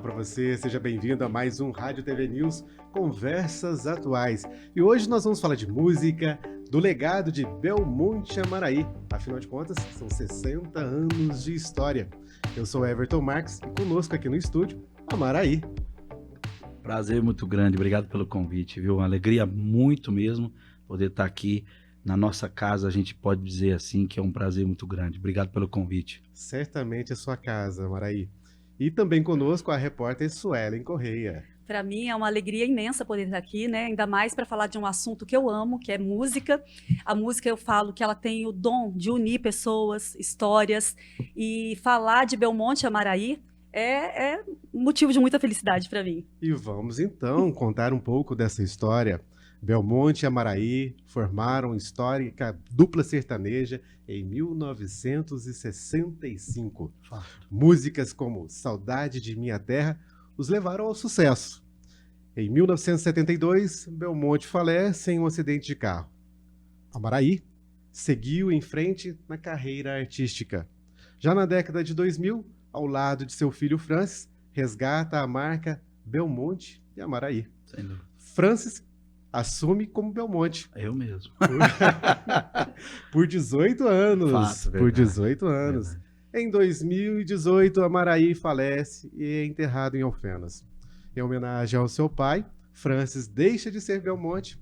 para você, seja bem-vindo a mais um Rádio TV News Conversas Atuais. E hoje nós vamos falar de música, do legado de Belmonte Amaraí. Afinal de contas, são 60 anos de história. Eu sou Everton Marques e conosco aqui no estúdio, Amaraí. Prazer muito grande, obrigado pelo convite, viu? Uma alegria muito mesmo poder estar aqui na nossa casa, a gente pode dizer assim que é um prazer muito grande. Obrigado pelo convite. Certamente é sua casa, Amaraí. E também conosco a repórter Suelen Correia. Para mim é uma alegria imensa poder estar aqui, né? Ainda mais para falar de um assunto que eu amo, que é música. A música, eu falo que ela tem o dom de unir pessoas, histórias, e falar de Belmonte Amaraí é motivo de muita felicidade para mim. E vamos então contar um pouco dessa história. Belmonte e Amaraí formaram histórica dupla sertaneja em 1965. Músicas como Saudade de Minha Terra os levaram ao sucesso. Em 1972, Belmonte falece em um acidente de carro. Amaraí seguiu em frente na carreira artística. Já na década de 2000, ao lado de seu filho Francis, resgata a marca Belmonte e Amaraí. Sem dúvida. Francis assume como Belmonte. Eu mesmo. Por 18 anos. Fato, por 18 anos. Verdade. Em 2018, Amaraí falece e é enterrado em Alfenas. Em homenagem ao seu pai, Francis deixa de ser Belmonte,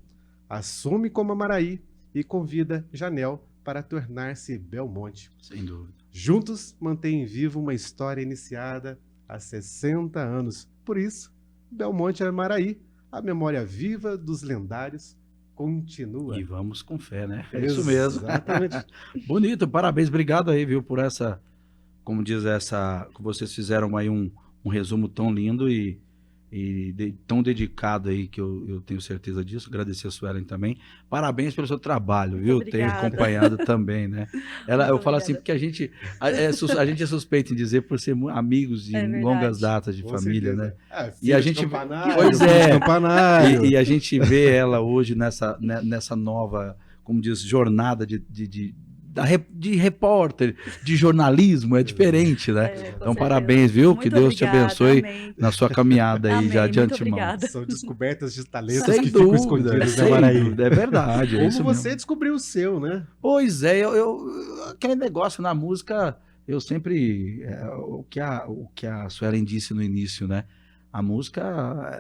assume como Amaraí e convida Janel para tornar-se Belmonte. Sem dúvida. Juntos, mantêm viva uma história iniciada há 60 anos. Por isso, Belmonte e Amaraí, a memória viva dos lendários, continua. E vamos com fé, né? É isso mesmo. Exatamente. Bonito, parabéns, obrigado aí, viu, por essa, como diz essa, que vocês fizeram aí um resumo tão lindo e tão dedicado aí, que eu tenho certeza disso. Agradecer a Suelen também. Parabéns pelo seu trabalho, viu? Tenho acompanhado também, né? Eu falo assim, porque a gente é suspeito em dizer por ser amigos de longas datas de Com família, certeza. né? E a gente, pois é, e a gente vê ela hoje nessa nova, como diz, jornada de repórter, de jornalismo, é diferente, né? Então, parabéns, viu? Muito que Deus te abençoe na sua caminhada aí, amém, já de muito antemão. obrigada. São descobertas de talentos Sem que dúvida, ficam escondidos, sem né, Amaraí? dúvida, é verdade. Como isso você mesmo. descobriu o seu, né? Pois é, aquele negócio na música, eu sempre, o que a Suelen disse no início, né? A música,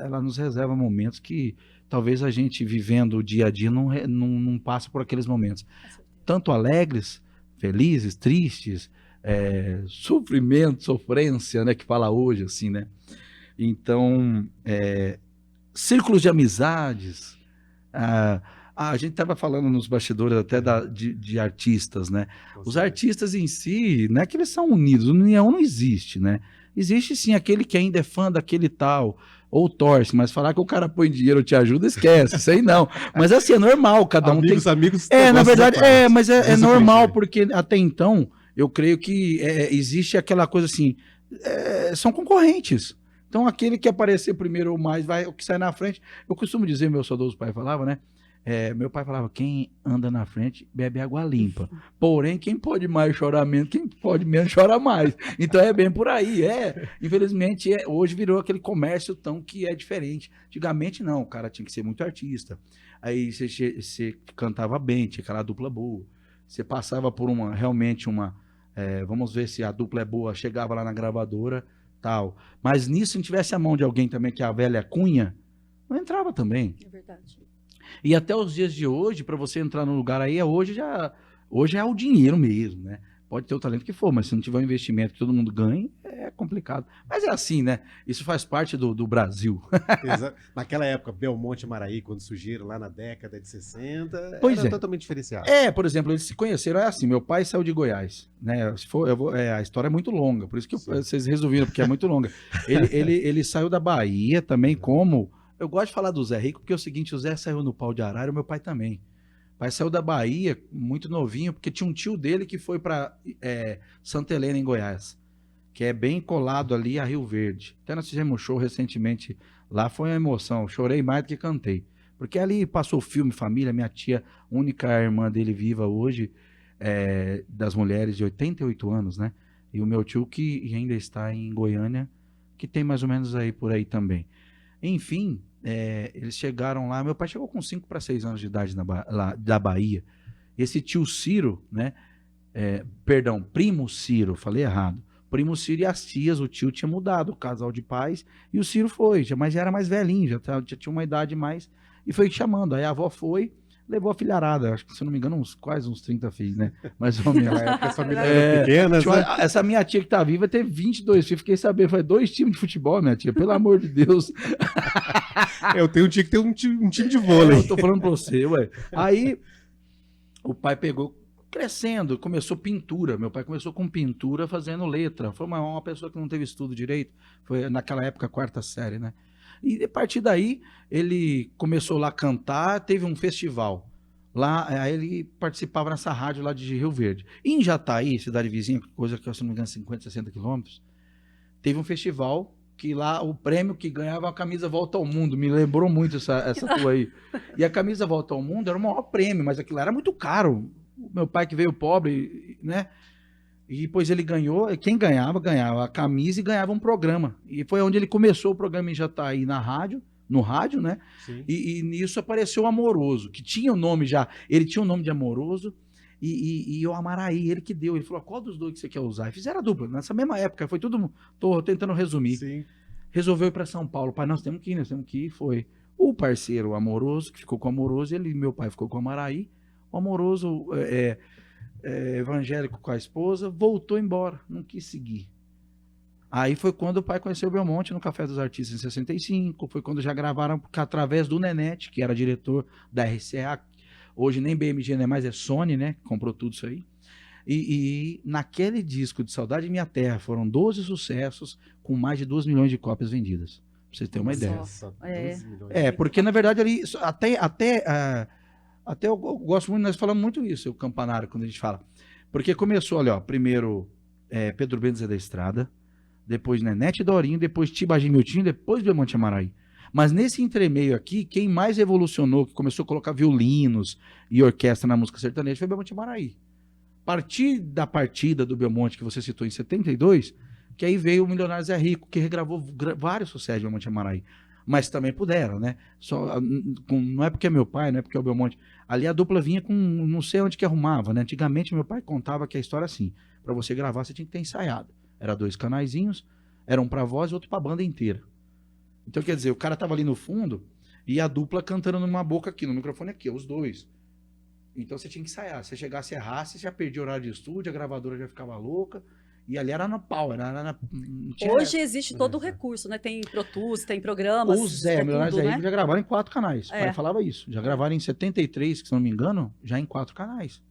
ela nos reserva momentos que talvez a gente, vivendo o dia a dia, não passa por aqueles momentos. Tanto alegres, felizes, tristes, sofrimento, sofrência, né, que fala hoje, assim, né? Então, círculos de amizades, a gente estava falando nos bastidores até de artistas, né? Os artistas em si, não é que eles são unidos, união não existe, né? Existe sim aquele que ainda é fã daquele tal, ou torce, mas falar que o cara põe dinheiro ou te ajuda, esquece, isso aí não. Mas assim, é normal, cada um tem... Amigos, na verdade, mas é normal, porque até então, eu creio que existe aquela coisa assim, são concorrentes. Então, aquele que aparecer primeiro ou mais, o que sai na frente, eu costumo dizer, meu saudoso pai falava, né? Meu pai falava, quem anda na frente bebe água limpa. Porém, quem pode mais chorar menos, quem pode menos chora mais. Então é bem por aí. Infelizmente, hoje virou aquele comércio tão que é diferente. Antigamente não, o cara tinha que ser muito artista. Aí você cantava bem, tinha aquela dupla boa. Você passava por realmente uma... vamos ver se a dupla é boa, chegava lá na gravadora, tal. Mas nisso, se não tivesse a mão de alguém também, que é a velha cunha, não entrava também. É verdade. E até os dias de hoje, para você entrar no lugar aí, hoje é o dinheiro mesmo, né? Pode ter o talento que for, mas se não tiver um investimento que todo mundo ganhe, é complicado. Mas é assim, né? Isso faz parte do Brasil. Naquela época, Belmonte e Amaraí, quando surgiram lá na década de 60, era totalmente diferenciado. Por exemplo, eles se conheceram, assim, meu pai saiu de Goiás, né? A história é muito longa, por isso que vocês resolveram, porque é muito longa. Ele saiu da Bahia também como... Eu gosto de falar do Zé Rico, porque é o seguinte, o Zé saiu no pau de arara, o meu pai também. O pai saiu da Bahia, muito novinho, porque tinha um tio dele que foi para Santa Helena, em Goiás, que é bem colado ali a Rio Verde. Até nós fizemos um show recentemente, lá foi uma emoção, chorei mais do que cantei. Porque ali passou filme, família, minha tia, única irmã dele viva hoje, das mulheres de 88 anos, né? E o meu tio que ainda está em Goiânia, que tem mais ou menos aí por aí também. Enfim, eles chegaram lá, meu pai chegou com 5 para 6 anos de idade lá da Bahia. Esse tio Ciro, né? Perdão, primo Ciro, falei errado. Primo Ciro e as tias, o tio tinha mudado, o casal de pais, e o Ciro foi, mas já era mais velhinho, já tinha uma idade mais, e foi chamando. Aí a avó foi, levou a filharada, acho que, se eu não me engano, quase uns 30 filhos, né? Mais ou menos. Naquela época as famílias eram pequenas, né? Essa minha tia que tá viva teve 22 filhos, fiquei sabendo, foi 2 times de futebol, minha tia, pelo amor de Deus. Eu tenho um dia que tem um time de vôlei. Eu tô falando pra você, ué. Aí o pai pegou, crescendo, começou pintura. Meu pai começou com pintura, fazendo letra. Foi uma pessoa que não teve estudo direito. Foi naquela época, 4ª série, né? E a partir daí, ele começou lá a cantar, teve um festival. Lá, aí ele participava nessa rádio lá de Rio Verde. E em Jataí, cidade vizinha, coisa que, se não me engano, 50, 60 quilômetros, teve um festival que lá o prêmio que ganhava a camisa Volta ao Mundo. Me lembrou muito essa tua aí. E a camisa Volta ao Mundo era o maior prêmio, mas aquilo era muito caro. Meu pai que veio pobre, né? E depois ele ganhou, quem ganhava a camisa e ganhava um programa. E foi onde ele começou o programa em Jataí no rádio, né? E nisso apareceu o Amoroso, que tinha o nome já, ele tinha o nome de Amoroso e o Amaraí, ele que deu. Ele falou, qual dos 2 que você quer usar? E fizeram a dupla, nessa mesma época, foi tudo, tô tentando resumir. Sim. Resolveu ir para São Paulo. Pai, nós temos que ir, foi o parceiro, o Amoroso, que ficou com o Amoroso, meu pai ficou com o Amaraí. O Amoroso, evangélico com a esposa, voltou embora, não quis seguir. Aí foi quando o pai conheceu o Belmonte no Café dos Artistas em 65, foi quando já gravaram através do Nenete, que era diretor da RCA, hoje nem BMG não é mais, é Sony, né? Comprou tudo isso aí. E naquele disco de Saudade de Minha Terra foram 12 sucessos com mais de 2 milhões de cópias vendidas. Pra vocês terem uma ideia. Nossa, 12 milhões. Porque na verdade ali, até eu gosto muito, nós falamos muito isso, o Campanário, quando a gente fala. Porque começou, olha, ó, primeiro Pedro Benzer da Estrada, depois Nenete Dorinho, depois Tibagi Miltinho, depois Belmonte Amaraí. Mas nesse entremeio aqui, quem mais evolucionou, que começou a colocar violinos e orquestra na música sertaneja foi Belmonte Amaraí. A partir da partida do Belmonte, que você citou em 72, que aí veio o Milionários é Rico, que regravou vários sucessos de Belmonte Amaraí. Mas também puderam, né? Não é porque é meu pai, não é porque é o Belmonte. Ali a dupla vinha com, não sei onde que arrumava, né? Antigamente meu pai contava que a história assim, para você gravar você tinha que ter ensaiado. Era 2 canaizinhos, era um pra voz e outro pra banda inteira. Então quer dizer, o cara tava ali no fundo e a dupla cantando numa boca aqui, no microfone aqui, os 2. Então você tinha que ensaiar. Se você chegasse e errasse, você já perdia o horário de estúdio, a gravadora já ficava louca. E ali era no pau, Hoje existe todo o recurso, né? Tem Pro Tools, tem programas. Os Milionários tudo, né? já gravaram em 4 canais. O pai falava isso. Já gravaram em 73, que se não me engano, já em 4 canais.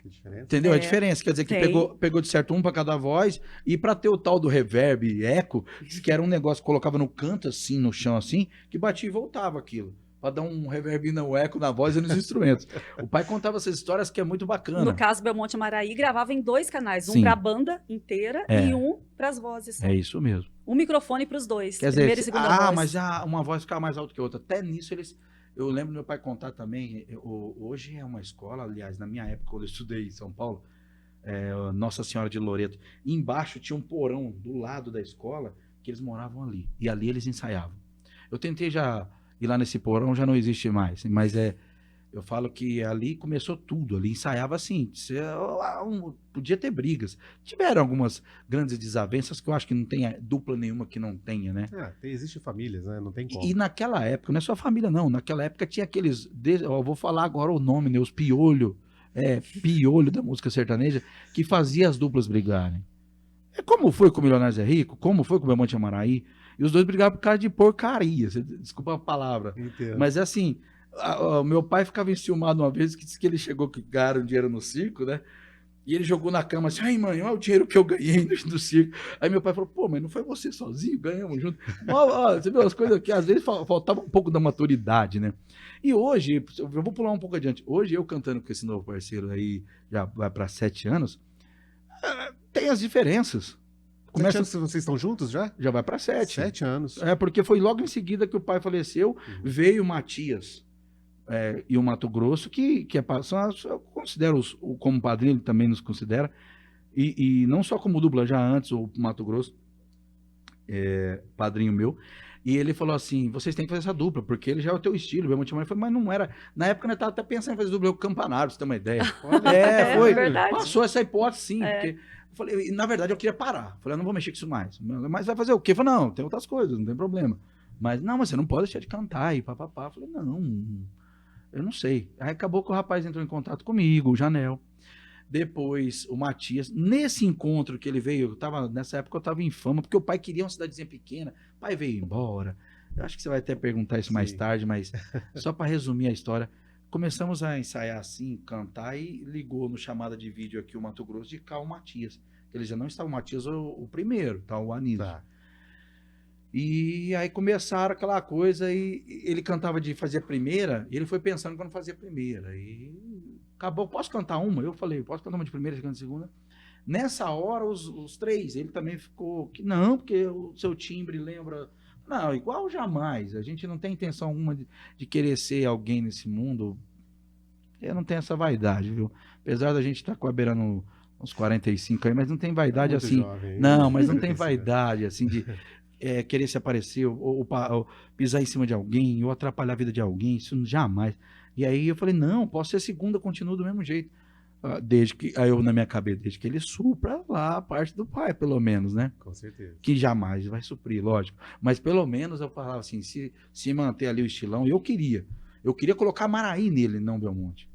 Que diferença. Entendeu? A diferença. Quer dizer que pegou de certo um para cada voz. E para ter o tal do reverb eco, que era um negócio que colocava no canto assim, no chão assim, que batia e voltava aquilo. Para dar um reverb no eco na voz e nos instrumentos. O pai contava essas histórias que é muito bacana. No caso, Belmonte Amaraí gravava em 2 canais. Sim. Um para a banda inteira e um para as vozes. É isso mesmo. Um microfone para os 2. Quer primeira dizer, e segunda voz. mas uma voz ficava mais alta que a outra. Até nisso eu lembro do meu pai contar também. Hoje é uma escola, aliás, na minha época, quando eu estudei em São Paulo, Nossa Senhora de Loreto. E embaixo tinha um porão do lado da escola que eles moravam ali. E ali eles ensaiavam. Eu tentei já ir lá nesse porão, já não existe mais. Mas eu falo que ali começou tudo. Ali ensaiava assim. Podia ter brigas. Tiveram algumas grandes desavenças que eu acho que não tem dupla nenhuma que não tenha, né? Existem famílias, né? Não tem como. E naquela época, não é só família, não. Naquela época tinha aqueles. Eu vou falar agora o nome, né? Os piolho. Piolho da música sertaneja, que fazia as duplas brigarem. Como foi com o Milionários é Rico, como foi com o Belmonte Amaraí. E os 2 brigavam por causa de porcaria. Desculpa a palavra. Entendo. Mas é assim. O meu pai ficava enciumado uma vez que disse que ele chegou que ganharam dinheiro no circo, né? E ele jogou na cama assim, ai mãe, olha o dinheiro que eu ganhei do circo. Aí meu pai falou, pô, mas não foi você sozinho, ganhamos junto. Você viu as coisas que às vezes faltava um pouco da maturidade, né? E hoje, eu vou pular um pouco adiante, hoje eu cantando com esse novo parceiro aí, já vai para 7 anos, tem as diferenças. 7 anos vocês estão juntos já? Já vai para 7. 7 anos. Porque foi logo em seguida que o pai faleceu, veio o Matias. E o Mato Grosso, que eu considero como padrinho, ele também nos considera, e não só como dupla, já antes, o Mato Grosso. padrinho meu, e ele falou assim, vocês têm que fazer essa dupla, porque ele já é o teu estilo. Belmonte e Maranhão. Eu falei, mas não era. Na época eu tava até pensando em fazer dupla com o Campanário, pra você ter uma ideia. Foi. verdade. Passou essa hipótese, sim. Porque eu falei, na verdade eu queria parar. Eu falei, eu não vou mexer com isso mais. Mas vai fazer o quê? Eu falei, não, tem outras coisas, não tem problema. Mas você não pode deixar de cantar e papapá. Eu falei, não, eu não sei. Aí acabou que o rapaz entrou em contato comigo, o Janel. Depois o Matias, nesse encontro que ele veio, nessa época eu estava em fama, porque o pai queria uma cidadezinha pequena, o pai veio embora. Eu acho que você vai até perguntar isso mais tarde, mas só para resumir a história, começamos a ensaiar assim, cantar, e ligou no chamada de vídeo aqui o Mato Grosso de cá o Matias. Ele já não estava o Matias, o primeiro, tá, o Anísio. Tá. E aí começaram aquela coisa, e ele cantava de fazer a primeira, e ele foi pensando quando fazia a primeira. E acabou, posso cantar uma? Eu falei, posso cantar uma de primeira, de segunda? Nessa hora, os três, ele também ficou, que não, porque o seu timbre lembra... Não, igual jamais. A gente não tem intenção alguma de querer ser alguém nesse mundo. Eu não tenho essa vaidade, viu? Apesar da gente estar beirando uns 45 aí, mas não tem vaidade Muito assim. jovem, não, mas não tem vaidade assim de... querer se aparecer, ou pisar em cima de alguém, ou atrapalhar a vida de alguém, isso jamais. E aí eu falei, não, posso ser segunda, continuo do mesmo jeito. Aí eu na minha cabeça, desde que ele supra lá a parte do pai, pelo menos, né? Com certeza. Que jamais vai suprir, lógico. Mas pelo menos eu falava assim, se manter ali o estilão, eu queria colocar Maraí nele, não Belmonte.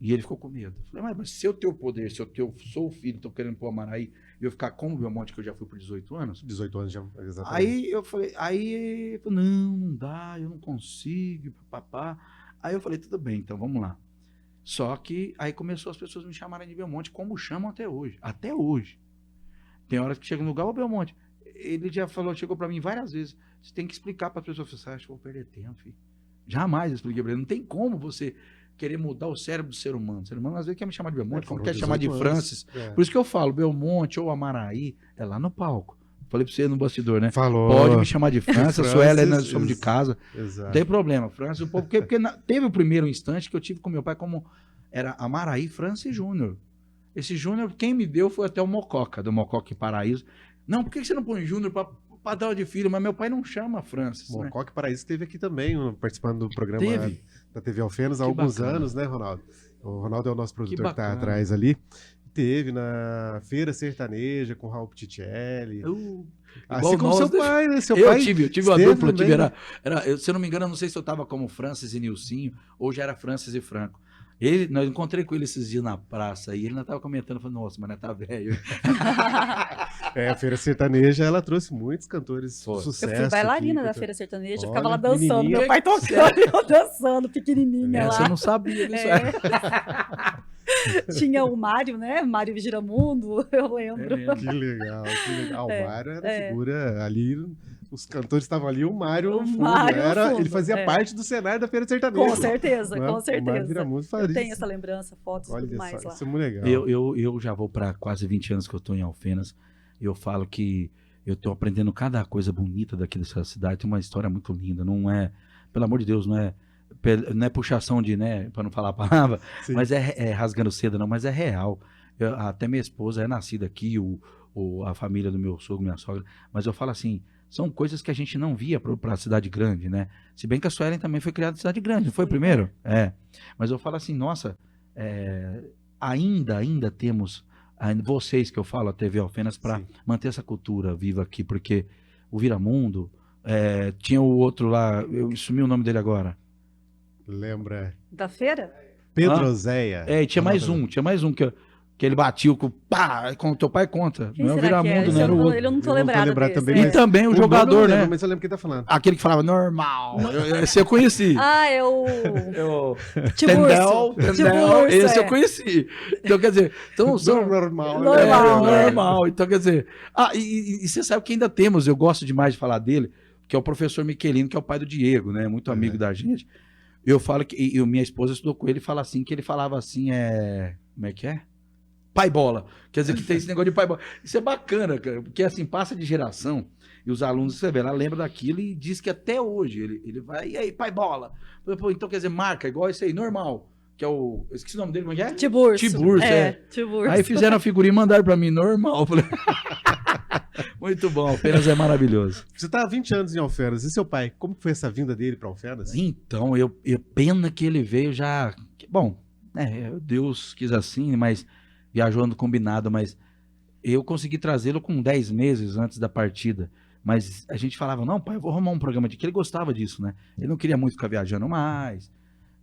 E ele ficou com medo. Eu falei, mas se eu tenho o poder, se eu sou o filho, tô querendo pôr a Maraí, e eu ficar como o Belmonte, que eu já fui por 18 anos. 18 anos já, exatamente. Aí eu falei, ele falou, não dá, eu não consigo, papapá. Aí eu falei, tudo bem, então vamos lá. Só que aí começou as pessoas me chamarem de Belmonte, como chamam até hoje. Até hoje. Tem horas que chega no lugar, ô Belmonte, ele já chegou pra mim várias vezes, você tem que explicar para as pessoas, você acha que eu vou perder tempo, filho. Jamais eu expliquei pra ele, não tem como você querer mudar o cérebro do ser humano. O ser humano às vezes quer me chamar de Belmonte, como quer chamar de Francis. Por isso que eu falo, Belmonte ou Amaraí, é lá no palco. Falei pra você no bastidor, né? Falou. Pode me chamar de Francis, a Sueli, nós somos de casa. Exato. Não tem problema, Francis, um pouco, porque teve o primeiro instante que eu tive com meu pai, como era Amaraí Francis Júnior. Esse Júnior, quem me deu foi até o Mococa, do Mococa em Paraíso. Não, por que você não põe Júnior pra dar de filho? Mas meu pai não chama Francis. Mococa Paraíso esteve aqui também, participando do programa da TV Alfenas há Que alguns bacana. anos, né, Ronaldo? O Ronaldo é o nosso produtor que tá bacana. atrás ali. Teve na Feira Sertaneja com o Raul Pitticelli. Assim como seu pai, né? Seu pai Eu tive uma esteve dupla, também, né? se eu não me engano, eu não sei se eu tava como Francis e Nilcinho, ou já era Francis e Franco. Nós encontrei com ele esses dias na praça, e ele ainda tava comentando, falando, nossa, mas não tá velho. A Feira Sertaneja, ela trouxe muitos cantores de sucesso. Eu fui bailarina aqui, da Feira Sertaneja, Olha, ficava lá dançando, menininha. meu pai tocando, eu dançando, pequenininha Essa lá. eu não sabia disso. Tinha o Mário, né? Mário Giramundo, eu lembro. Que legal, que legal. O Mário era figura ali, os cantores estavam ali, o Mário no fundo, ele fazia parte do cenário da Feira Sertaneja. Com certeza, né? com O Mário certeza. Giramundo fazia Eu tenho isso. essa lembrança, fotos e Olha tudo mais só, lá. isso é muito legal. Eu já vou para quase 20 anos que eu estou em Alfenas. Eu falo que eu estou aprendendo cada coisa bonita daqui dessa cidade. Tem uma história muito linda. Não é, pelo amor de Deus, não é puxação de, né, para não falar a palavra, Sim. mas é rasgando seda, não, mas é real. Até minha esposa é nascida aqui, a família do meu sogro, minha sogra. Mas eu falo assim, são coisas que a gente não via para a cidade grande, né? Se bem que a Suelen também foi criada em cidade grande, não foi o primeiro? Mas eu falo assim, nossa, ainda temos, vocês que eu falo, a TV Alfenas, para manter essa cultura viva aqui, porque o Viramundo, tinha o outro lá, eu sumi o nome dele agora. Lembra? Da feira? Pedro Zéia. Tinha mais um que ele batia com pá, com o teu pai conta. Quem não é o será que Viramundo, Esse não era o outro. Eu não tô Eu não tô lembrada lembrado desse, também, E também o nome eu jogador, não né? lembro, mas eu lembro quem tá falando. Aquele que falava normal. Esse eu conheci. Ah, é o... Tendel, Tiburcio, esse eu conheci. Então, quer dizer, são Normal. normal. Então, quer dizer, e você sabe que ainda temos, eu gosto demais de falar dele, que é o professor Miquelino, que é o pai do Diego, né? Muito amigo da gente. Eu falo que, e minha esposa estudou com ele, fala assim, que ele falava assim, como é que é? Pai bola. Quer dizer que tem esse negócio de pai bola. Isso é bacana, cara, porque assim, passa de geração, e os alunos, você vê, ela lembra daquilo e diz que até hoje ele vai, e aí, pai bola. Pô, então, quer dizer, marca, igual esse aí, normal, que é eu esqueci o nome dele, como é que é? Tiburcio. Tiburcio, Tiburcio. Aí fizeram a figurinha e mandaram pra mim, normal. Eu falei, Muito bom, Alfenas é maravilhoso. Você tá há 20 anos em Alfenas. E seu pai? Como foi essa vinda dele para Alfenas? Então, pena que ele veio já. Bom, Deus quis assim, mas viajou no combinado, mas eu consegui trazê-lo com 10 meses antes da partida. Mas a gente falava, não, pai, eu vou arrumar um programa de que ele gostava disso, né? Ele não queria muito ficar viajando mais.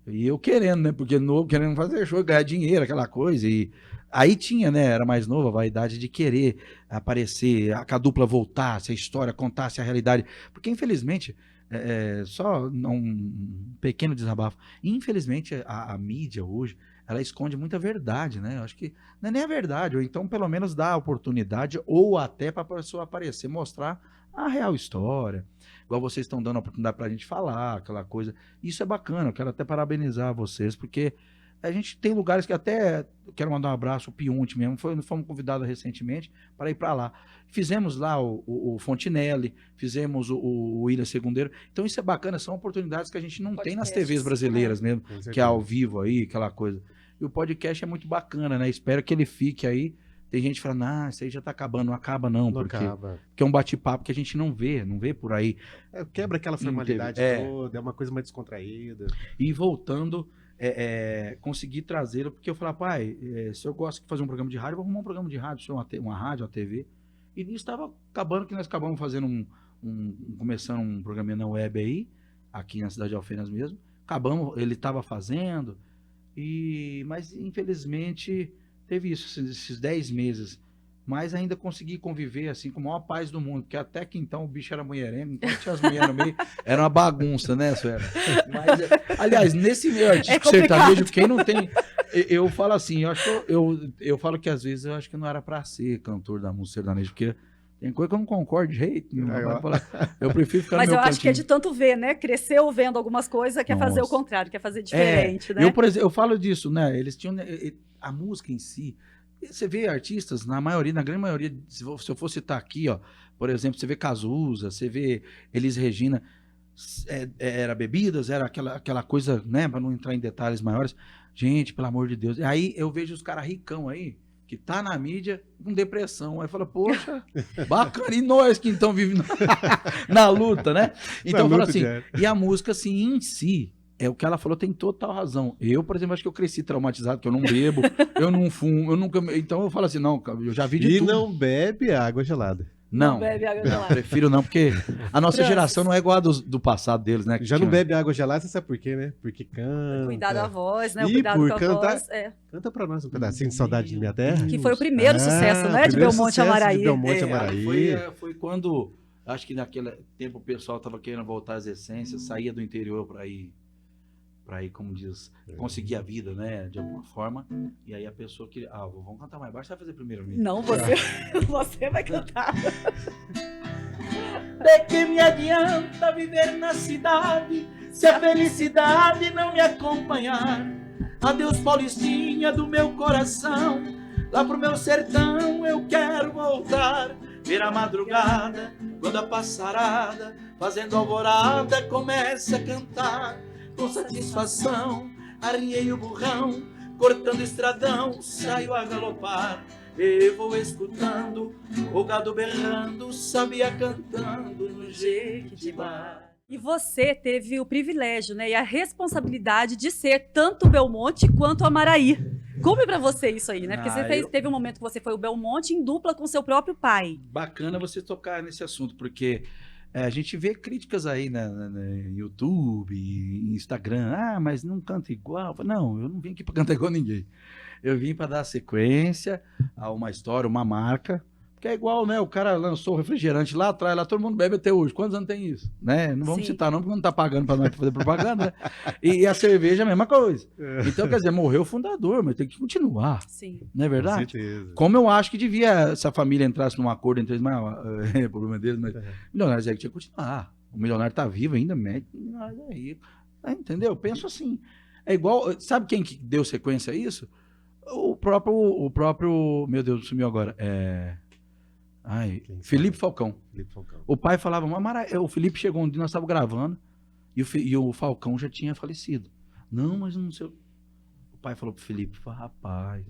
E eu querendo, né? Porque novo, querendo fazer show, ganhar dinheiro, aquela coisa. E aí tinha, né? Era mais novo, a vaidade de querer aparecer, a dupla voltasse, a história contasse a realidade. Porque, infelizmente, só um pequeno desabafo. Infelizmente, a mídia hoje, ela esconde muita verdade, né? Eu acho que não é nem a verdade, ou então pelo menos dá a oportunidade, ou até para a pessoa aparecer, mostrar a real história. Igual vocês estão dando a oportunidade para a gente falar, aquela coisa. Isso é bacana, eu quero até parabenizar vocês, porque a gente tem lugares que até, quero mandar um abraço, o Piunte mesmo, fomos convidados recentemente para ir para lá. Fizemos lá o Fontinelli, fizemos o Ilha Segundeiro. Então isso é bacana, são oportunidades que a gente não tem nas TVs brasileiras mesmo, que é ao vivo aí, aquela coisa. E o podcast é muito bacana, né? Espero que ele fique aí. Tem gente falando, isso aí já tá acabando. Não acaba não, porque é um bate-papo que a gente não vê por aí. Quebra aquela formalidade toda, é uma coisa mais descontraída. E voltando, consegui trazê-lo, porque eu falei, pai, se eu gosto de fazer um programa de rádio, eu vou arrumar um programa de rádio, uma rádio, uma TV. E nisso estava acabando que nós acabamos fazendo começando um programinha na web aí, aqui na cidade de Alfenas mesmo. Acabamos, ele estava fazendo, mas infelizmente teve isso, esses 10 meses. Mas ainda consegui conviver assim com a maior paz do mundo, porque até que então o bicho era mulherengo, então tinha as mulheres no meio, era uma bagunça, né, Suela? Mas, aliás, nesse meio artístico sertanejo, quem não tem... Eu falo assim, eu falo que às vezes eu acho que não era pra ser cantor da música sertaneja, porque tem coisa que eu não concordo de jeito nenhum. Eu prefiro ficar no meu cantinho. Mas eu acho que é de tanto ver, né? Cresceu vendo algumas coisas, quer fazer o contrário, quer fazer diferente, né? Por exemplo, eu falo disso, né? Eles tinham... A música em si... Você vê artistas, na grande maioria, se eu for citar aqui, ó, por exemplo, você vê Cazuza, você vê Elis Regina, era bebidas, era aquela coisa, né, para não entrar em detalhes maiores. Gente, pelo amor de Deus. Aí eu vejo os caras ricão aí, que tá na mídia com depressão. Aí fala, poxa, bacana, e nós que então vivemos na luta, né? Então fala assim, e a música assim em si, o que ela falou tem total razão. Eu, por exemplo, acho que eu cresci traumatizado, que eu não bebo, eu não fumo, eu nunca... Então eu falo assim, não, eu já vi de tudo. E não bebe água gelada. Não bebe água gelada. Prefiro não, porque a nossa geração não é igual a do passado deles, né? Já não bebe água gelada, você sabe por quê, né? Porque canta. Cuidar da voz, né? E cuidado por com a cantar, voz. Canta pra nós um pedacinho de Saudade de Minha Terra. Que foi o primeiro sucesso, né? De Belmonte Amaraí. De Belmonte Amaraí. Foi quando, acho que naquele tempo o pessoal tava querendo voltar às essências, saía do interior para ir, como diz, conseguir a vida, né, de alguma forma. E aí a pessoa que, vamos cantar mais baixo, você vai fazer primeiro mesmo. Não, você vai cantar. De que me adianta viver na cidade, se a felicidade não me acompanhar? Adeus, Paulistinha do meu coração, lá pro meu sertão eu quero voltar. Ver a madrugada, quando a passarada, fazendo alvorada, começa a cantar. Com satisfação, arriei o burrão, cortando estradão, saio a galopar. E vou escutando o gado berrando, sabia cantando no Jequitibá. E você teve o privilégio, né, e a responsabilidade de ser tanto Belmonte quanto Amaraí. Como pra você isso aí, né? Porque você teve um momento que você foi o Belmonte em dupla com seu próprio pai. Bacana você tocar nesse assunto, porque... a gente vê críticas aí no YouTube, Instagram, mas não canta igual. Não, eu não vim aqui para cantar igual ninguém. Eu vim para dar sequência a uma história, uma marca, que é igual, né? O cara lançou o refrigerante lá atrás, lá todo mundo bebe até hoje. Quantos anos tem isso? Né? Não vamos citar não, porque não tá pagando para nós fazer propaganda, né? E a cerveja é a mesma coisa. Então, quer dizer, morreu o fundador, mas tem que continuar. Sim. Não é verdade? Com certeza. Como eu acho que devia, se a família entrasse num acordo entre eles, mas o problema deles, mas Milionários é que tinha que continuar. O milionário tá vivo ainda, mete o milionário aí. Entendeu? Eu penso assim. É igual, sabe quem que deu sequência a isso? O próprio, meu Deus, sumiu agora. Felipe Falcão. O pai falava, o Felipe chegou um dia, nós estávamos gravando, e o Falcão já tinha falecido. Não, mas não sei. O pai falou pro Felipe, rapaz.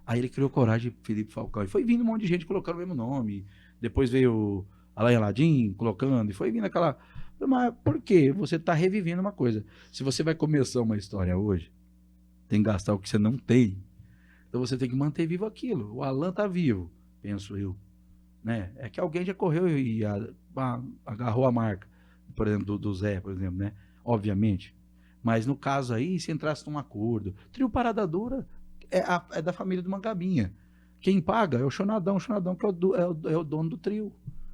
Aí ele criou coragem de Felipe Falcão. E foi vindo um monte de gente colocando o mesmo nome. Depois veio Alain Aladim colocando, e foi vindo aquela... Mas por quê? Você está revivendo uma coisa. Se você vai começar uma história hoje, tem que gastar o que você não tem. Então você tem que manter vivo aquilo. O Alan tá vivo, penso eu. Né? É que alguém já correu e agarrou a marca, por exemplo, do Zé, por exemplo, né? Obviamente. Mas no caso aí, se entrasse num acordo, Trio Parada Dura é da família do Mangabinha. Quem paga é o Chonadão que é o dono do trio.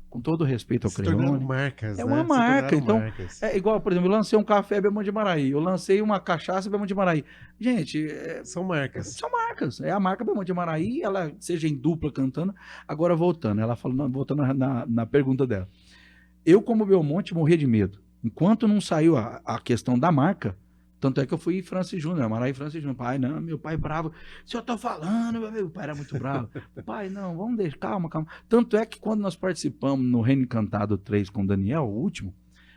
Com todo respeito ao Se tornaram Creone. marcas, É né? uma Se marca, tornaram então, marcas. É igual, por exemplo, eu lancei um café Belmonte de Maraí, eu lancei uma cachaça Belmonte de Maraí. Gente, São marcas. são marcas. É a marca Belmonte de Maraí, ela seja em dupla cantando. Agora voltando, ela falou, voltando na pergunta dela. Eu, como Belmonte, morria de medo. Enquanto não saiu a questão da marca, tanto é que eu fui Francis Júnior, Maraí Francis Júnior. Pai, não, meu pai bravo. Se eu tô falando, meu pai era muito bravo. Pai, não, vamos deixar, calma. Tanto é que quando nós participamos no Reino Encantado 3 com o Daniel, o último,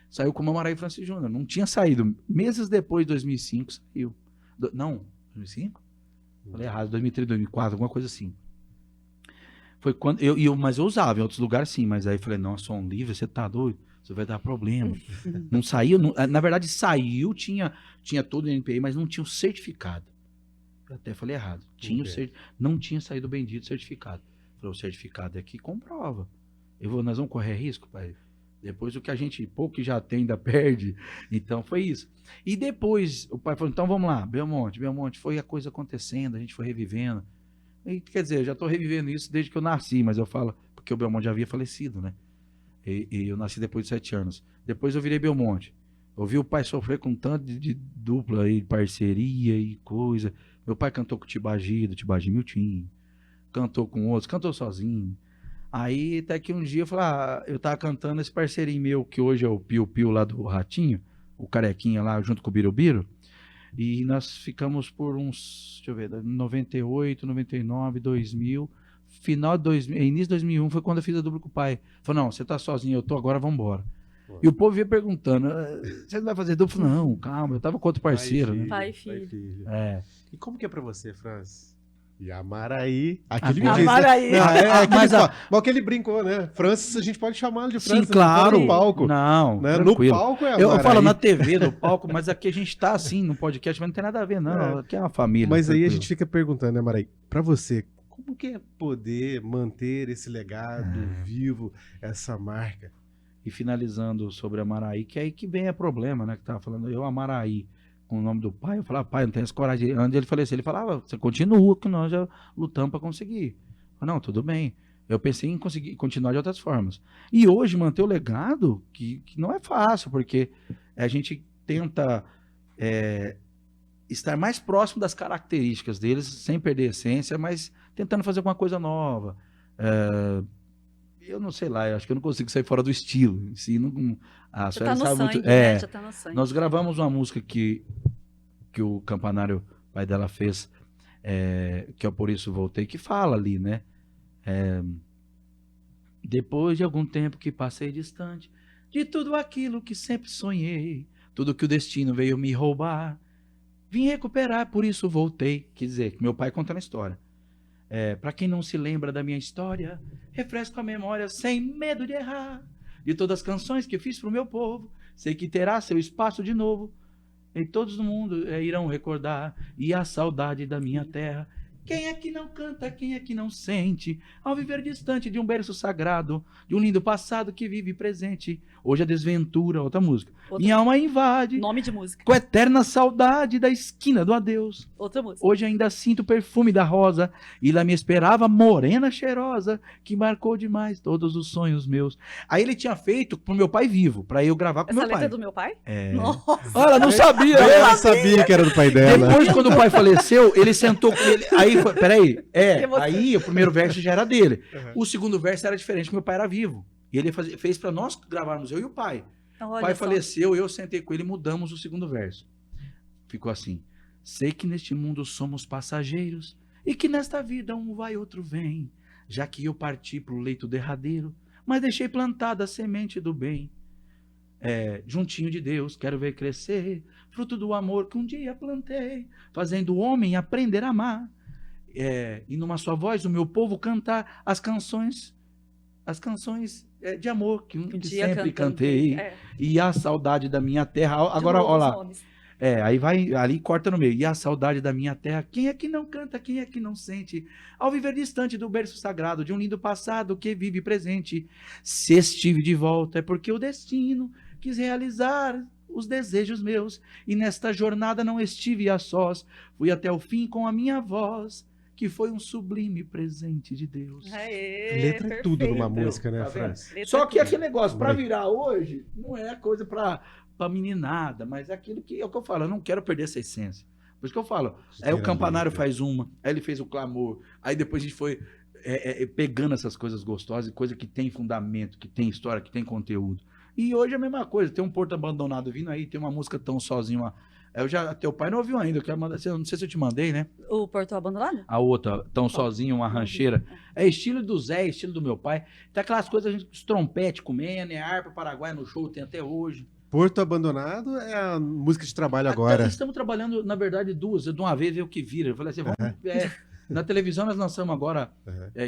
saiu como Maraí Francis Júnior. Não tinha saído. Meses depois, 2005, saiu. Não, 2005? Falei errado, 2003, 2004, alguma coisa assim. Foi quando mas eu usava em outros lugares sim, mas aí falei, não, som livre, você tá doido? Isso vai dar problema. Não saiu, na verdade saiu, tinha todo o NPI, mas não tinha o certificado. Eu até falei errado. Não tinha saído o bendito certificado. Falei, o certificado é que comprova. Nós vamos correr risco, pai? Depois o que a gente pouco que já tem ainda perde. Então foi isso. E depois o pai falou, então vamos lá, Belmonte, foi a coisa acontecendo, a gente foi revivendo. E, quer dizer, eu já estou revivendo isso desde que eu nasci, mas eu falo, porque o Belmonte já havia falecido, né? E eu nasci depois de 7 anos. Depois eu virei Belmonte. Eu vi o pai sofrer com tanto de dupla aí, parceria e coisa. Meu pai cantou com o Tibagi, do Tibagi Miltim. Cantou com outros, cantou sozinho. Aí até que um dia eu falei, eu tava cantando esse parceirinho meu, que hoje é o Piu Piu lá do Ratinho, o Carequinha lá, junto com o Birubiru. E nós ficamos por uns, deixa eu ver, 98, 99, 2000... Final de 2000, início de 2001 foi quando eu fiz a dupla com o pai. Falou, não, você tá sozinho, eu tô agora, vambora. E o povo ia perguntando, você não vai fazer dupla? Não, calma, eu tava com outro parceiro. Pai e filho. E como que é pra você, Franz? E a Maraí, Aquele me a disse. Maraí. Mas que ele brincou, né? Francis, a gente pode chamá-lo de Francis. Sim, claro. No palco. Não, né? No palco é a Maraí. Eu falo na TV, no palco, mas aqui a gente tá assim, no podcast, mas não tem nada a ver, não. Aqui é uma família. Mas tranquilo. aí a gente fica perguntando, né, Maraí? Pra você, como que é poder manter esse legado vivo, essa marca? E finalizando sobre a Maraí, que é aí que vem o problema, né? Que tava falando, eu, a Maraí, com o nome do pai, eu falava, pai, não tenho essa coragem. Antes ele faleceu, ele falava, você continua, que nós já lutamos para conseguir. Eu falei, não, tudo bem. Eu pensei em conseguir continuar de outras formas. E hoje manter o legado, que não é fácil, porque a gente tenta estar mais próximo das características deles, sem perder a essência, mas tentando fazer alguma coisa nova. Eu não sei lá, eu acho que eu não consigo sair fora do estilo. Se não, a já tá no sabe sangue, muito, né? Já tá no sangue. Nós gravamos uma música que o Campanário, pai dela, fez, que é Por Isso Voltei, que fala ali, né? Depois de algum tempo que passei distante de tudo aquilo que sempre sonhei, tudo que o destino veio me roubar, vim recuperar, por isso voltei. Quer dizer, meu pai contando a história. Para quem não se lembra da minha história, refresco a memória sem medo de errar. De todas as canções que eu fiz pro meu povo, sei que terá seu espaço de novo. E todos no mundo irão recordar, e a saudade da minha terra. Quem é que não canta, quem é que não sente, ao viver distante de um berço sagrado, de um lindo passado que vive presente. Hoje a desventura, outra música. Minha alma invade, Nome de música. com eterna saudade da esquina do adeus. Outra música. Hoje ainda sinto o perfume da rosa, e lá me esperava morena cheirosa, que marcou demais todos os sonhos meus. Aí ele tinha feito pro meu pai vivo, pra eu gravar com Essa meu pai. letra é do meu pai? Nossa. Nossa. Ela não sabia. Ela sabia que era do pai dela. Depois, quando o pai faleceu, ele sentou com ele. Aí, peraí. emoção. Aí o primeiro verso já era dele. O segundo verso era diferente, porque meu pai era vivo. E ele fez pra nós gravarmos, eu e o pai. Então, O olha pai só. faleceu, eu sentei com ele e mudamos o segundo verso. Ficou assim. Sei que neste mundo somos passageiros e que nesta vida um vai, outro vem. Já que eu parti pro leito derradeiro, mas deixei plantada a semente do bem. Juntinho de Deus, quero ver crescer, fruto do amor que um dia plantei, fazendo o homem aprender a amar. E numa só voz o meu povo cantar as canções as canções de amor que Um que dia sempre cantando. cantei. E a saudade da minha terra. Agora, olha lá. Aí vai, ali corta no meio. E a saudade da minha terra. Quem é que não canta, quem é que não sente? Ao viver distante do berço sagrado, de um lindo passado que vive presente. Se estive de volta, é porque o destino quis realizar os desejos meus. E nesta jornada não estive a sós. Fui até o fim com a minha voz, que foi um sublime presente de Deus. Letra é tudo numa Entendeu? música, né, Tá vendo? Franz? Só que aquele negócio, pra Muito. virar hoje, não é coisa pra meninada, mas é aquilo que é o que eu falo, eu não quero perder essa essência. Por isso que eu falo, aí o Campanário faz uma, aí ele fez o Clamor, aí depois a gente foi pegando essas coisas gostosas, coisa que tem fundamento, que tem história, que tem conteúdo. E hoje é a mesma coisa, tem um Porto Abandonado vindo aí, tem uma música Tão Sozinho, teu pai não ouviu ainda, eu quero mandar, não sei se eu te mandei, né? O Porto Abandonado? A outra, Tão Sozinho, uma rancheira. É estilo do Zé, estilo do meu pai. Tem aquelas coisas, os trompete comendo, harpa paraguaia no show, tem até hoje. Porto Abandonado é a música de trabalho Até agora. estamos trabalhando, na verdade, duas. De uma vez ver o que vira. Eu falei assim, vamos. Na televisão nós lançamos agora.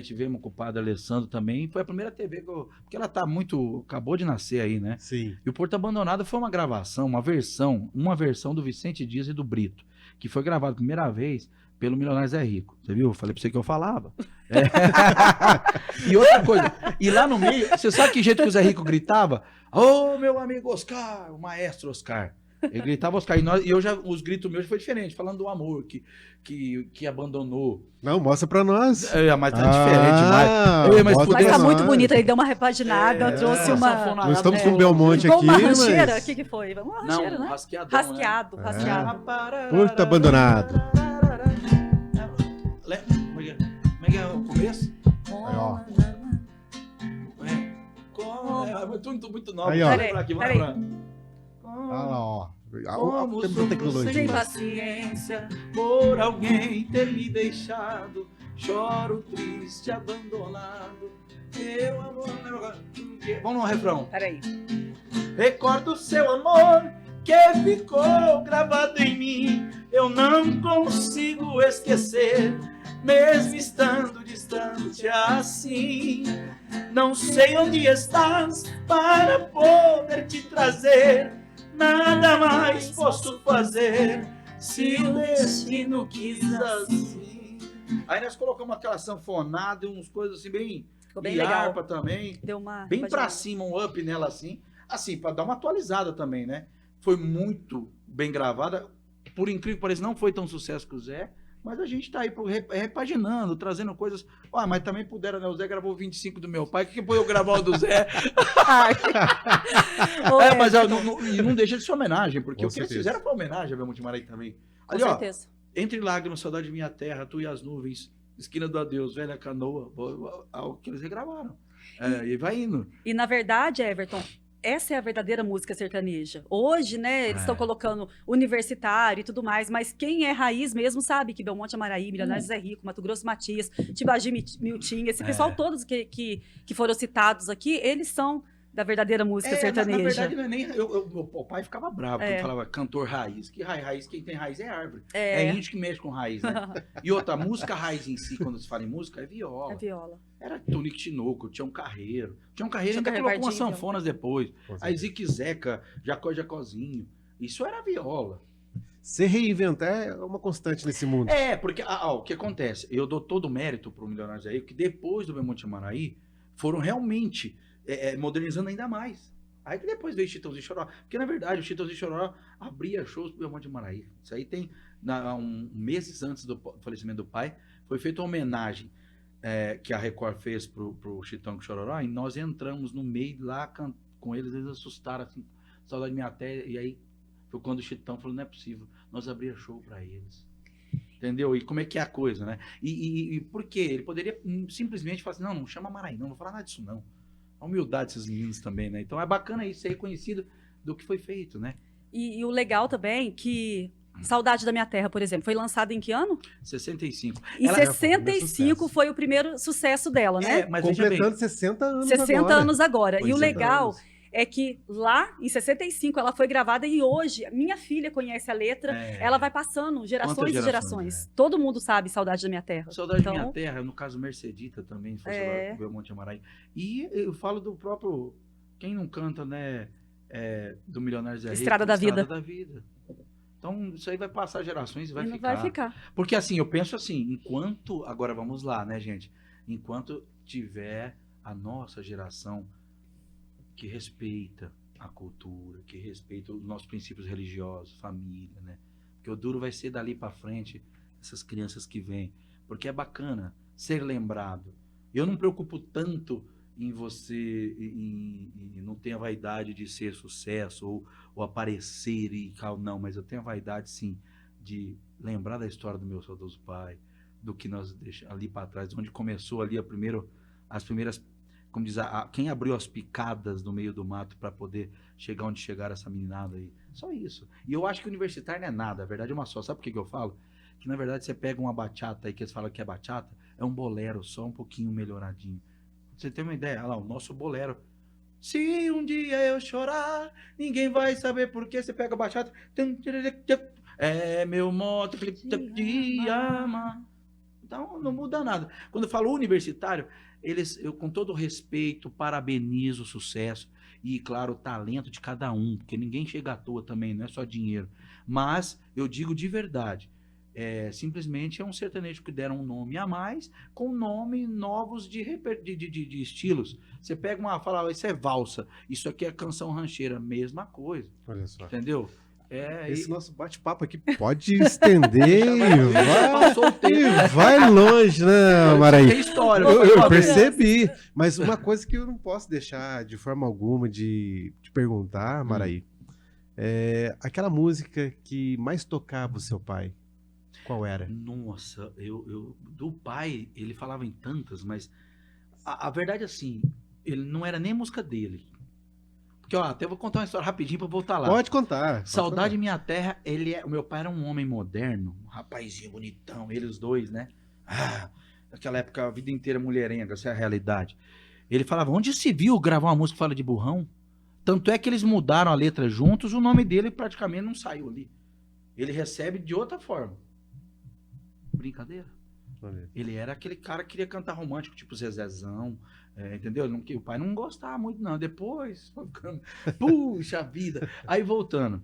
Tivemos com o padre Alessandro também. Foi a primeira TV porque ela tá muito. Acabou de nascer aí, né? Sim. E o Porto Abandonado foi uma gravação, uma versão do Vicente Dias e do Brito, que foi gravado a primeira vez pelo Milionário Zé Rico. Você viu? Eu falei pra você que eu falava. E outra coisa, e lá no meio, você sabe que jeito que o Zé Rico gritava? Ô, meu amigo Oscar, o maestro Oscar. Ele gritava Oscar. E os gritos meus foi diferente, falando do amor, que abandonou. Não, mostra pra nós. Mas tá diferente demais. Mas mostra Mas pra tá muito nós. bonito, ele deu uma repaginada, trouxe uma... Nós estamos com o Belmonte Ficou aqui, uma rancheira? O mas... que foi? Uma Não, rancheira, né? rasqueadão, Rasqueado, né? rasqueado. Porto Abandonado. Como é que é o começo? Aí, ó. Muito nova. Aí, ó. Vamos lembrar aqui, vamos Peraí. lembrar. Olha lá, ó. Como Temos a sofro tecnologia. sem paciência por alguém ter me deixado. Choro triste, abandonado. Meu amor. Vamos no refrão. Peraí. Recordo seu amor que ficou gravado em mim. Eu não consigo esquecer, mesmo estando distante assim. Não sei onde estás para poder te trazer. Nada mais posso fazer se o destino quis assim. Aí nós colocamos aquela sanfonada e uns coisas assim bem... Ficou bem e legal. harpa também. Deu uma... Bem pra repaginada. cima, um up nela assim. Assim, pra dar uma atualizada também, né? Foi muito bem gravada. Por incrível que pareça, não foi tão sucesso que o Zé. Mas a gente tá aí repaginando, trazendo coisas... mas também puderam, né? O Zé gravou 25 do meu pai. O que foi eu gravar o do Zé? Ai. Mas não deixa de ser homenagem. Porque Com o que eles certeza. fizeram foi homenagem a Belmonte Maraí também. Com Ali, ó. certeza. Entre lágrimas, saudade de minha terra, tu e as nuvens, esquina do adeus, velha canoa, algo que eles regravaram. E vai indo. E na verdade, Everton, essa é a verdadeira música sertaneja. Hoje, né, eles estão colocando universitário e tudo mais, mas quem é raiz mesmo sabe que Belmonte Amaraí, Milionário Zé Rico, Mato Grosso Matias, Tibagi Miltinho, esse pessoal todos que foram citados aqui, eles são da verdadeira música sertaneja. Na verdade, não é nem. O pai ficava bravo quando É. falava cantor raiz. Que raiz, quem tem raiz é árvore. É. É índio que mexe com raiz, né? E outra, música raiz em si, quando se fala em música, é viola. É viola. Era Tonico Tinoco, Tião Carreiro. Tião Carreiro ainda Tião colocou umas Carreiro, sanfonas depois. Com Aí certeza. Zique Zeca, Jacozinho. Isso era viola. Se reinventar é uma constante nesse mundo. Porque o que acontece? Eu dou todo o mérito pro Milionários aí, que depois do Belmonte Amaraí, foram realmente modernizando ainda mais. Aí que depois veio Chitãozinho e Chororó. Porque, na verdade, o Chitãozinho e Chororó abria shows pro Belmonte Amaraí. Isso aí tem, meses antes do falecimento do pai, foi feita uma homenagem que a Record fez pro Chitão e Chororó, e nós entramos no meio lá com eles assustaram, assim, saudade de minha terra, e aí foi quando o Chitão falou, não é possível, nós abria show pra eles. Entendeu? E como é que é a coisa, né? E por quê? Ele poderia simplesmente falar assim, não chama Maraí, não vou falar nada disso, não. A humildade desses meninos também, né? Então é bacana isso ser reconhecido do que foi feito, né? E o legal também que Saudade da Minha Terra, por exemplo, foi lançada em que ano? 65. Em Ela- 65 foi o primeiro sucesso dela, né? Mas veja bem, Completando 60 anos 60 agora. anos agora. Pois E o é. legal é que lá, em 65, ela foi gravada e hoje, minha filha conhece a letra, ela vai passando gerações Quantas e gerações, gerações. Todo mundo sabe Saudade da Minha Terra. Saudade da Então, Minha Terra, no caso Mercedita também, foi É. sobre o Belmonte Amaraí. E eu falo do próprio, quem não canta, né, do Milionários é Rico, Estrada da Vida. Estrada da Vida. Então, isso aí vai passar gerações e vai e não ficar. vai ficar. Porque assim, eu penso assim, enquanto, agora vamos lá, né, gente? Enquanto tiver a nossa geração que respeita a cultura, que respeita os nossos princípios religiosos, família, né? Porque o duro vai ser dali pra frente essas crianças que vêm, porque é bacana ser lembrado. Eu não me preocupo tanto em você e não tenho a vaidade de ser sucesso ou aparecer e tal, não, mas eu tenho a vaidade sim de lembrar da história do meu saudoso pai, do que nós deixamos ali para trás, onde começou ali as primeiras, como diz, quem abriu as picadas no meio do mato para poder chegar onde chegaram essa meninada aí. Só isso. E eu acho que universitário não é nada, a verdade é uma só. Sabe por que eu falo? Que na verdade você pega uma bachata aí, que eles falam que é bachata, é um bolero só um pouquinho melhoradinho. Você tem uma ideia? Olha lá, o nosso bolero. Se um dia eu chorar, ninguém vai saber por que. Você pega a bachata. É meu moto de ama. Então não muda nada. Quando eu falo universitário, eu com todo respeito parabenizo o sucesso e, claro, o talento de cada um, porque ninguém chega à toa também, não é só dinheiro. Mas eu digo de verdade, simplesmente é um sertanejo que deram um nome a mais, com nome novos de estilos. Você pega fala, isso é valsa, isso aqui é canção rancheira, mesma coisa. Olha só. Entendeu? Esse nosso bate-papo aqui pode estender Passou o tempo. e vai longe, né, Maraí? Tem história. Eu percebi, mas uma coisa que eu não posso deixar de forma alguma de te perguntar, Maraí, é aquela música que mais tocava o seu pai, qual era? Nossa, do pai, ele falava em tantas, mas a verdade é assim, ele não era nem música dele. Porque, ó, até vou contar uma história rapidinho pra voltar lá. Pode contar. Saudade Minha Terra, o meu pai era um homem moderno, um rapazinho bonitão, eles dois, né? Naquela época, a vida inteira mulherenga, essa é a realidade. Ele falava, onde se viu gravar uma música que fala de burrão? Tanto é que eles mudaram a letra juntos, o nome dele praticamente não saiu ali. Ele recebe de outra forma. Brincadeira. Ele era aquele cara que queria cantar romântico, tipo Zezezão, entendeu? O pai não gostava muito, não. Depois, foi ficando, puxa vida. Aí, voltando.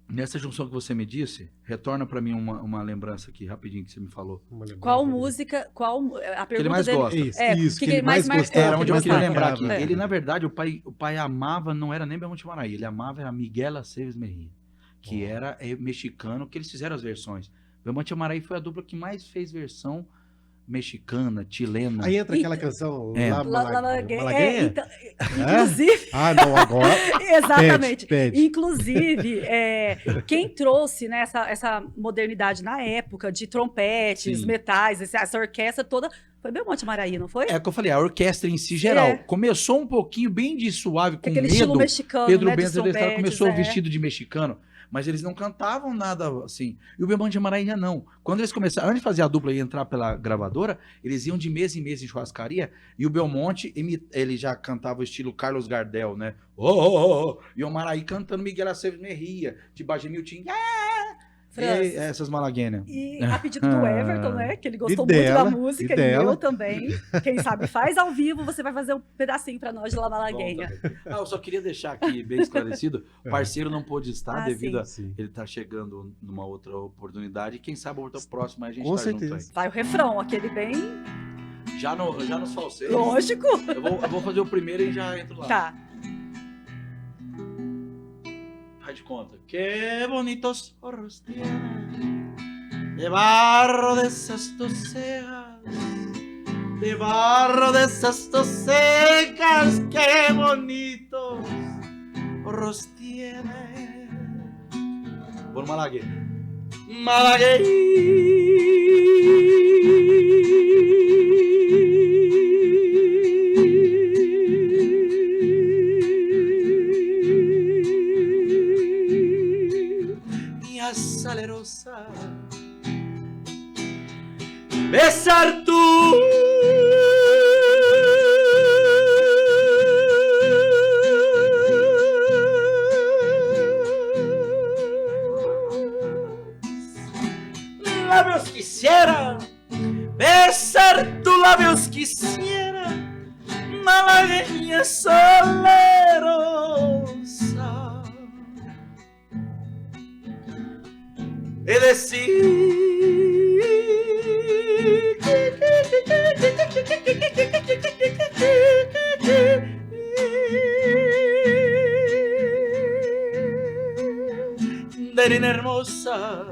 Nessa junção que você me disse, retorna pra mim uma lembrança aqui, rapidinho, que você me falou. Qual música, a Que ele pergunta mais dele... gosta. Isso, que ele mais gostava. Era onde eu queria lembrar aqui. marcava. Ele, na verdade, o pai amava, não era nem Belmonte Amaraí, ele amava a Miguel Aceves Merri, que era mexicano, que eles fizeram as versões. Belmonte Amaraí foi a dupla que mais fez versão mexicana, chilena. Aí entra aquela canção Malagueña. Então, É? inclusive... Ah, não, agora... Exatamente. Pede. Inclusive, quem trouxe, né, essa modernidade na época de trompetes, Sim. metais, essa orquestra toda, foi Belmonte Amaraí, não foi? É o que eu falei, a orquestra em si geral. É. Começou um pouquinho bem de suave, com Aquele medo. estilo mexicano, Pedro né, dos Benz trompetes, começou vestido de mexicano, mas eles não cantavam nada assim. E o Belmonte Amaraí não. Quando eles começaram, antes de fazer a dupla e entrar pela gravadora, eles iam de mês em mês em churrascaria, e o Belmonte, ele já cantava o estilo Carlos Gardel, né? E o Amaraí cantando Miguel Aceves Merria, de Bagemiltim. Franz. Essas malaguenas. E a pedido do Everton, né? Que ele gostou E dela, muito da música, e dela. eu também. Quem sabe faz ao vivo, você vai fazer um pedacinho pra nós de La Malagueña. Eu só queria deixar aqui bem esclarecido, o parceiro não pôde estar devido a Sim. ele estar chegando numa outra oportunidade, e quem sabe a outra próxima a gente Com tá junto certeza. aí. Vai o refrão, aquele bem Já nos falseios. lógico. Eu vou fazer o primeiro e já entro lá. Tá. Faz de conta. Que bonitos ojos tiene, de barro de esas tus cejas, de barro de esas tus cejas, que bonitos ojos tiene. Por Malagueña. Salerosa, besar tu pequeña salerosa e decir Nerina hermosa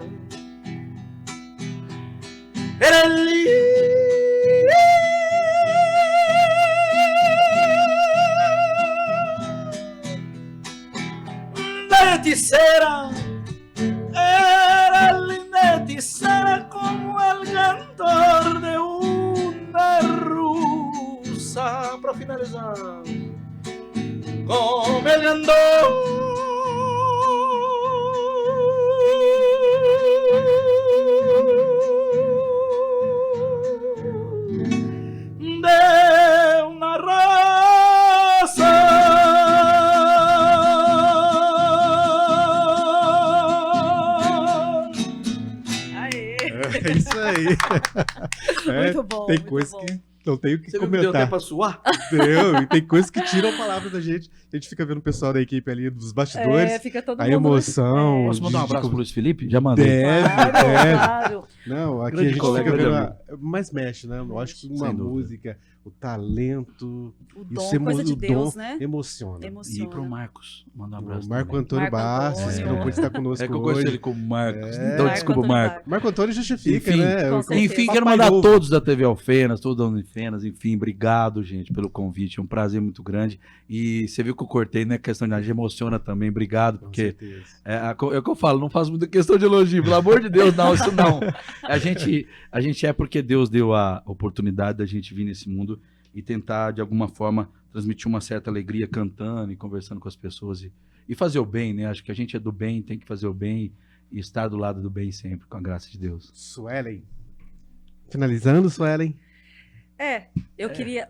era linda hechicera, era linda hechicera como el cantor de una rusa. Para finalizar, como el cantor de una raza. Aê. É isso aí. Muito bom, Tem muito coisa bom. que não tenho o que Você viu que deu até comentar. pra suar? Deu, e tem coisas que tiram palavras da gente. A gente fica vendo o pessoal da equipe ali dos bastidores. É, fica todo A mundo... emoção. Posso mandar um de- abraço pro Luiz Felipe? Já mandei. Deve, Claro, deve. claro. Não, aqui Grande a gente colega, fica vendo. grande Mas mexe, né? Eu acho que uma Sem dúvida. música, o talento, O dom, isso coisa de o Deus, dom né? emociona. E Emociona. pro Marcos, mandar um abraço O Marco também. Antônio Marco Bastos, que não Antônio. pôde estar conosco É que eu conheço hoje. ele como Marcos. É. Então, Marco desculpa, Antônio Marco. Marco Antônio justifica, Enfim, né? com Eu- certeza. Enfim, Papai quero mandar a Novo. todos da TV Alfenas, todos da Unifenas, enfim, obrigado, gente, pelo convite, é um prazer muito grande. E você viu que eu cortei, né? Questão de emociona também, obrigado, Com porque certeza. é o que eu falo, não faço muita questão de elogio, pelo amor de Deus, não, isso não. A gente é porque Deus deu a oportunidade da gente vir nesse mundo e tentar, de alguma forma, transmitir uma certa alegria cantando e conversando com as pessoas e fazer o bem, né? Acho que a gente é do bem, tem que fazer o bem e estar do lado do bem sempre, com a graça de Deus. Suelen. Finalizando, Suelen. Eu queria...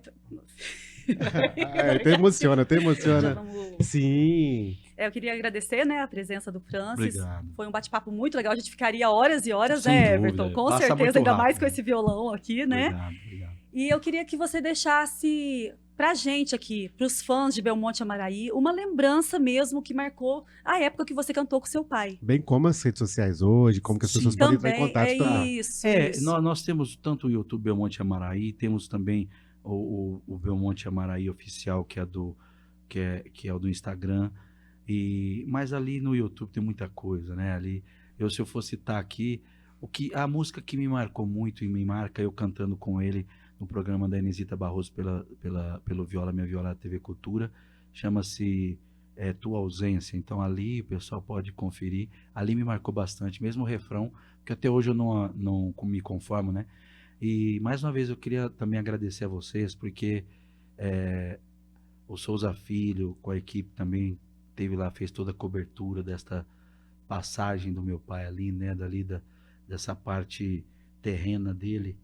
Até emociona, até Já emociona. vamos... Sim. Eu queria agradecer, né, a presença do Francis. Obrigado. Foi um bate-papo muito legal. A gente ficaria horas e horas, Sem né, dúvida. Everton? Com Passa certeza, muito ainda mais rápido. com esse violão aqui, né? Obrigado. E eu queria que você deixasse pra gente aqui, pros fãs de Belmonte Amaraí, uma lembrança mesmo que marcou a época que você cantou com seu pai. Bem como as redes sociais hoje, como que as Sim. pessoas podem entrar em Também, contato também. isso. É, isso. nós temos tanto o YouTube Belmonte Amaraí, temos também o Belmonte Amaraí oficial, que é o do Instagram. Mas ali no YouTube tem muita coisa, né? Ali, se eu for citar aqui, a música que me marcou muito e me marca, eu cantando com ele no programa da Inesita Barroso pelo Viola Minha Viola TV Cultura, chama-se Tua Ausência. Então ali o pessoal pode conferir. Ali me marcou bastante, mesmo o refrão, que até hoje eu não me conformo, né? E mais uma vez eu queria também agradecer a vocês, porque o Souza Filho, com a equipe também, teve lá, fez toda a cobertura desta passagem do meu pai ali, né? Dessa parte terrena dele,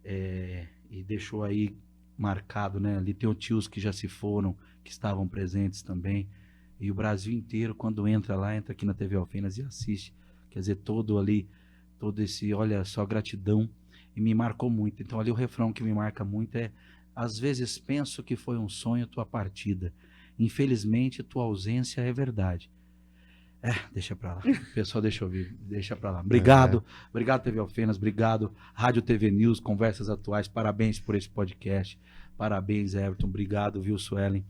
e deixou aí marcado, né? Ali tem tios que já se foram, que estavam presentes também. E o Brasil inteiro, quando entra lá, entra aqui na TV Alfenas e assiste. Quer dizer, todo esse, olha só, gratidão. E me marcou muito. Então ali o refrão que me marca muito é: às vezes penso que foi um sonho tua partida. Infelizmente, tua ausência é verdade. Deixa pra lá. O pessoal deixa eu ouvir, deixa pra lá. Obrigado, obrigado TV Alfenas, obrigado Rádio TV News, Conversas Atuais, parabéns por esse podcast. Parabéns, Everton, obrigado, viu, Suelen?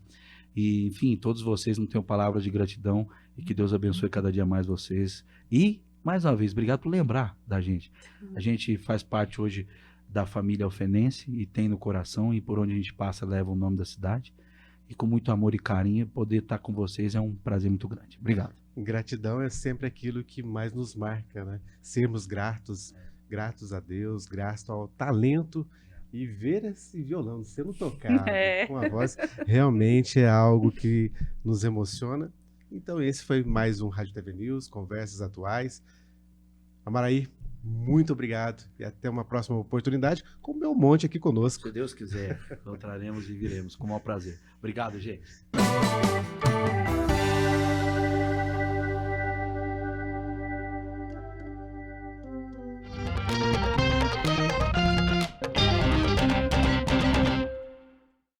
E, enfim, todos vocês, não tenho palavras de gratidão e que Deus abençoe cada dia mais vocês. E, mais uma vez, obrigado por lembrar da gente. A gente faz parte hoje da família alfenense e tem no coração, e por onde a gente passa leva o nome da cidade. E com muito amor e carinho, poder estar com vocês é um prazer muito grande. Obrigado. Gratidão é sempre aquilo que mais nos marca, né? Sermos gratos a Deus, gratos ao talento, e ver esse violão sendo tocado com a voz realmente é algo que nos emociona. Então esse foi mais um Rádio TV News, Conversas Atuais. Amaraí, muito obrigado e até uma próxima oportunidade com o Belmonte aqui conosco. Se Deus quiser, encontraremos e viremos com o maior prazer. Obrigado, gente.